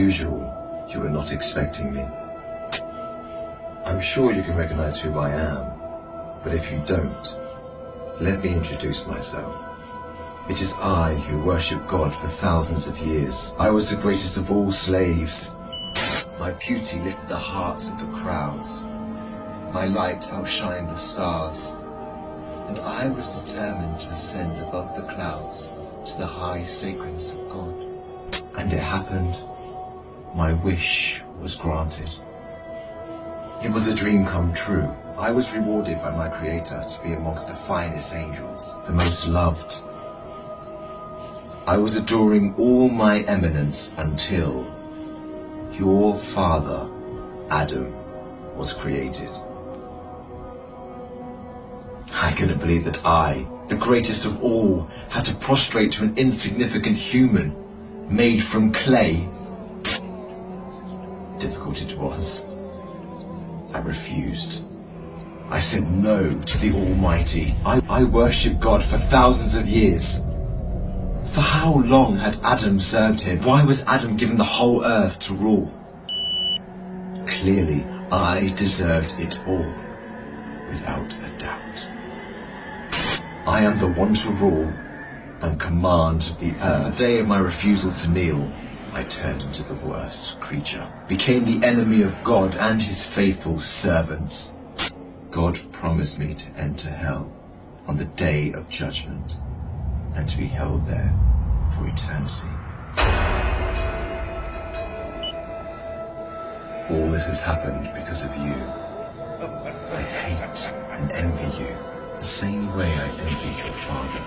usual, you are not expecting me. I'm sure you can recognize who I am, but if you don't, let me introduce myself. It is I who worship God for thousands of years. I was the greatest of all slaves. My beauty lifted the hearts of the crowds. My light outshined the stars. And I was determined to ascend above the clouds to the high sacredness of God. And it happened. My wish was granted. It was a dream come true. I was rewarded by my Creator to be amongst the finest angels, the most loved. I was adoring all my eminence until your father, Adam, was created. I couldn't believe that I, the greatest of all, had to prostrate to an insignificant human made from clay. Difficult it was. I refused. I said no to the Almighty. I worshipped God for thousands of years. For how long had Adam served him? Why was Adam given the whole earth to rule? Clearly, I deserved it all, without a doubt. I am the one to rule and command the earth. Since the day of my refusal to kneel, I turned into the worst creature, became the enemy of God and his faithful servants. God promised me to enter hell on the day of judgment and to be held there for eternity. All this has happened because of you. I hate and envy you the same way I envied your father.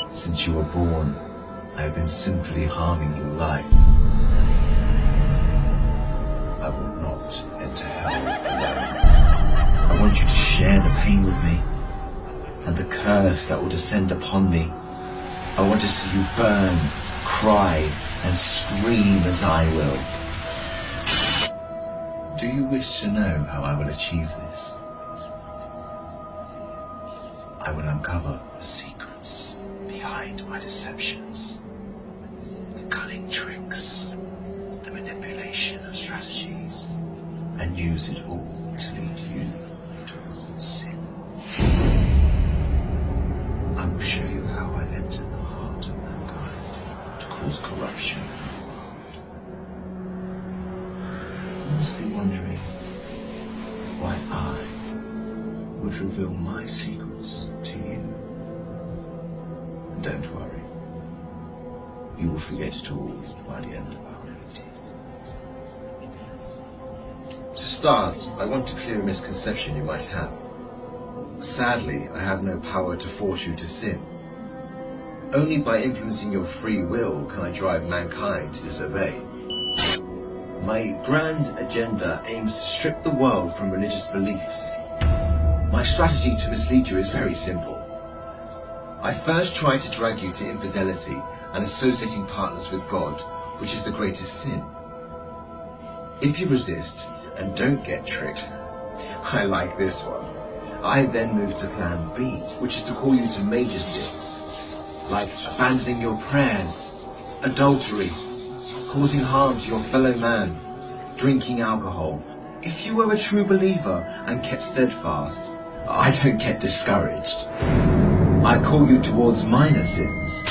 Since you were born, I have been sinfully harming your life. I will not enter hell alone. I want you to share the pain with me and the curse that will descend upon me. I want to see you burn, cry, and scream as I will. Do you wish to know how I will achieve this? I will uncover the secrets behind my deceptions, the cunning tricks, the manipulation of strategies, and use it all to lead you towards sin. I will show you how I enter the heart of mankind to cause corruption in the world. You must be wondering why I would reveal my secrets to you. Don't worry. You will forget it all by the end of our meeting. To start, I want to clear a misconception you might have. Sadly, I have no power to force you to sin. Only by influencing your free will can I drive mankind to disobey. My grand agenda aims to strip the world from religious beliefs. My strategy to mislead you is very simple. I first try to drag you to infidelity and associating partners with God, which is the greatest sin. If you resist and don't get tricked, I like this one. I then move to plan B, which is to call you to major sins, like abandoning your prayers, adultery, causing harm to your fellow man, drinking alcohol. If you were a true believer and kept steadfast, I don't get discouraged. I call you towards minor sins.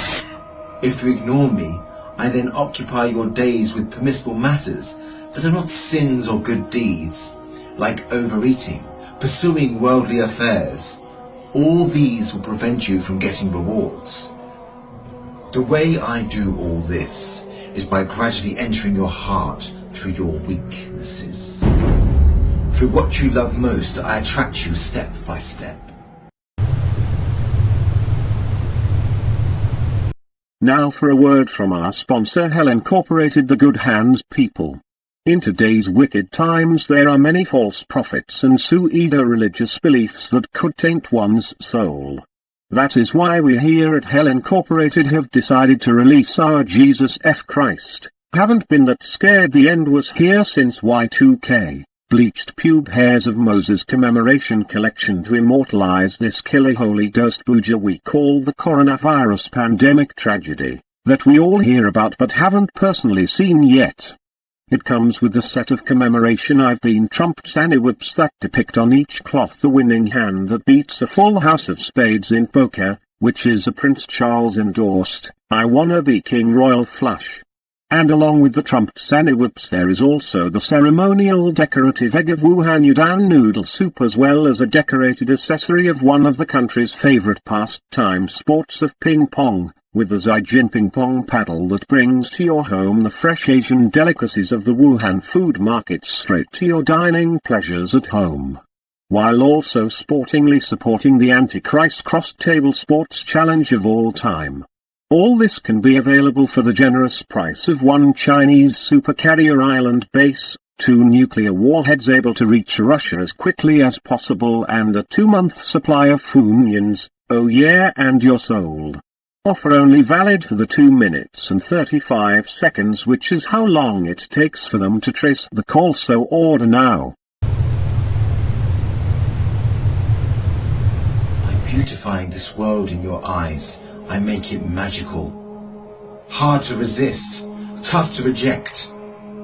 If you ignore me, I then occupy your days with permissible matters that are not sins or good deeds, like overeating, pursuing worldly affairs. All these will prevent you from getting rewards. The way I do all this is by gradually entering your heart through your weaknesses. Through what you love most, I attract you step by step. Now for a word from our sponsor Sheol Incorporated, the Good Hands people. In today's wicked times there are many false prophets and pseudo-religious beliefs that could taint one's soul. That is why we here at Sheol Incorporated have decided to release our Jesus F. Christ. Haven't been that scared, the end was here since Y2K. Bleached pube hairs of Moses commemoration collection to immortalize this killer Holy Ghost booger we call the coronavirus pandemic tragedy. that we all hear about but haven't personally seen yet. It comes with the set of commemoration I've been trumped whips that depict on each cloth the winning hand that beats a full house of spades in poker, which is a Prince Charles endorsed, I wanna be King Royal flush. And along with the trumped whips there is also the ceremonial decorative egg of Wuhan Yudan noodle soup, as well as a decorated accessory of one of the country's favorite pastime sports of ping pong, with the Xi Jinping pong paddle that brings to your home the fresh Asian delicacies of the Wuhan food markets straight to your dining pleasures at home, while also sportingly supporting the Antichrist cross-table sports challenge of all time. All this can be available for the generous price of one Chinese supercarrier island base, 2 nuclear warheads able to reach Russia as quickly as possible, and a 2-month supply of Funyuns, oh yeah, and you're sold. Offer only valid for the 2 minutes and 35 seconds, which is how long it takes for them to trace the call, so order now. I'm beautifying this world in your eyes. I make it magical. Hard to resist, tough to reject.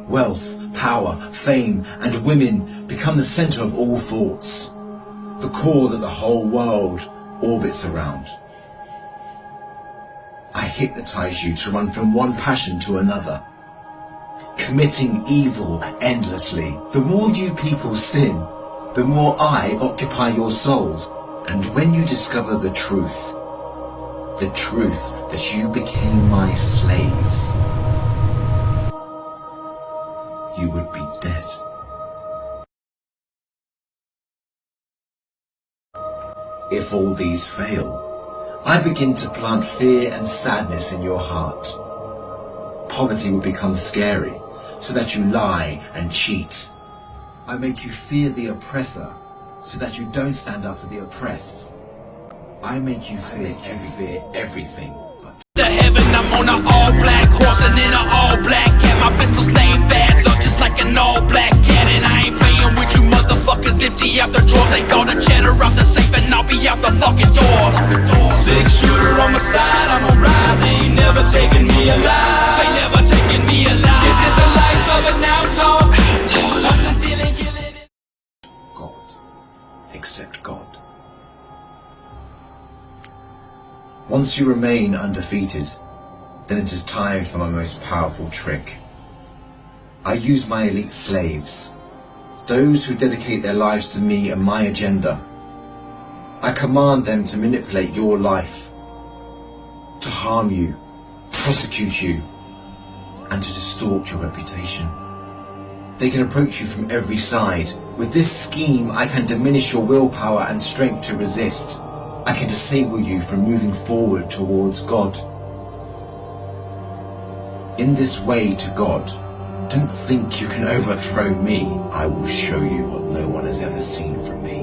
Wealth, power, fame, and women become the center of all thoughts, the core that the whole world orbits around. I hypnotize you to run from one passion to another, committing evil endlessly. The more you people sin, the more I occupy your souls. And when you discover the truth that you became my slaves, you would be dead. If all these fail, I begin to plant fear and sadness in your heart. Poverty will become scary, so that you lie and cheat. I make you fear the oppressor, so that you don't stand up for the oppressed. I make you fear everything but to heaven. I'm on an all-black horse and in an all-black cat. My pistol's laying bad luck just like an all-black cat. And I ain't playing with you motherfuckers. Empty out the drawers, take all the cheddar out the safe, and I'll be out the fucking door. 6-shooter on my side, I'm a ride. They ain't never taking me alive. They never taking me alive. This is the life of an outlaw. Hustling, stealing, killing. God. Except God. Once you remain undefeated, then it is time for my most powerful trick. I use my elite slaves, those who dedicate their lives to me and my agenda. I command them to manipulate your life, to harm you, prosecute you, and to distort your reputation. They can approach you from every side. With this scheme, I can diminish your willpower and strength to resist. I can disable you from moving forward towards God. In this way to God, don't think you can overthrow me. I will show you what no one has ever seen from me.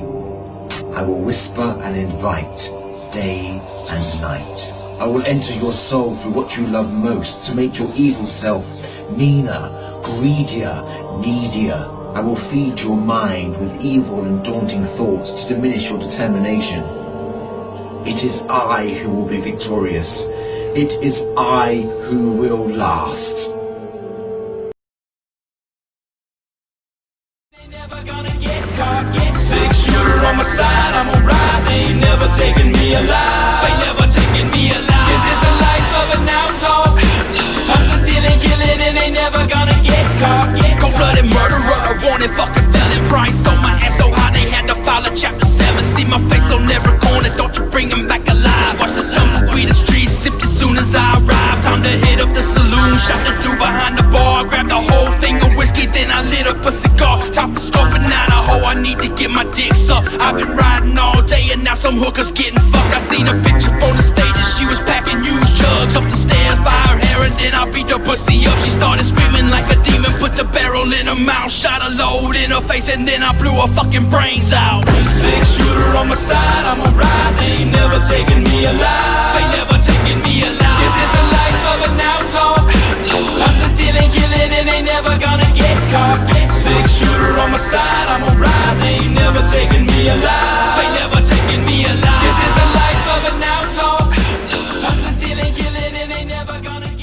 I will whisper and invite, day and night. I will enter your soul through what you love most, to make your evil self meaner, greedier, needier. I will feed your mind with evil and daunting thoughts to diminish your determination. It is I who will be victorious. It is I who will last. They never gonna get caught. 6-shooter on my side, I'm a ride. They ain't never taking me alive. They never taking me alive. This is the life of an outlaw. Hustling, stealing, killing, and they never gonna get caught. Cold-blooded murderer, wanted fucking felon. Price on my ass so high they had to file a chapter 7. See my face on every corner, don't you bring him back alive. Watch the tumbleweed, the streets sipped as soon as I arrived. Time to hit up the saloon, shot the dude behind the bar. Grabbed the whole thing of whiskey, then I lit up a cigar. Top the scope and out a hoe, I need to get my dick sucked. I've been riding all day and now some hookers getting fucked. I seen a picture on the stage and she was packing used jugs up the stairs by her hair, and then I beat her pussy up. She started screaming like a demon, put the barrel in her mouth, shot a load in her face, and then I blew her fucking brains out. 6-shooter on my side, I'm a ride. They ain't never taking me alive. They never taking me alive. This is the life of an outlaw. Hustling, stealing, killing, and they never gonna get caught. 6-shooter on my side, I'm a ride. They ain't never taking me alive. They never taking me alive. This is the life of an outlaw. Hustling, stealing, killing, and they never gonna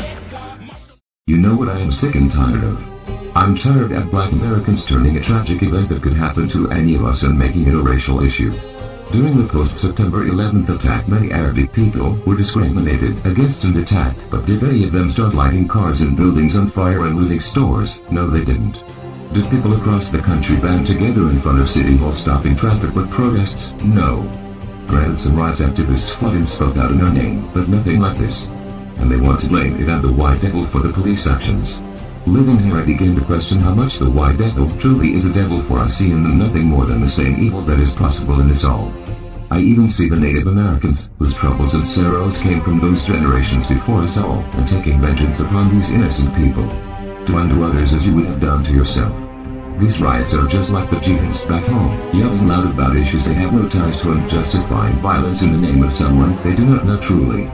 You know what I am sick and tired of? I'm tired of black Americans turning a tragic event that could happen to any of us and making it a racial issue. During the post-September 11th attack, many Arabic people were discriminated against and attacked, but did any of them start lighting cars and buildings on fire and looting stores? No, they didn't. Did people across the country band together in front of City Hall stopping traffic with protests? No. Granted, some rights activists fought and spoke out in our name, but nothing like this. And they want to blame it on the white devil for the police actions. Living here, I begin to question how much the white devil truly is a devil, for I see in them nothing more than the same evil that is possible in us all. I even see the Native Americans, whose troubles and sorrows came from those generations before us all, and taking vengeance upon these innocent people. To undo others as you would have done to yourself. These riots are just like the jihadists back home, yelling loud about issues they have no ties to and justifying violence in the name of someone they do not know truly.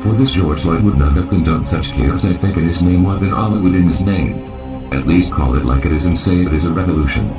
For this, George Floyd would not have condoned such chaos, I think, in his name more than Allah would in his name. At least call it like it is and say it is a revolution.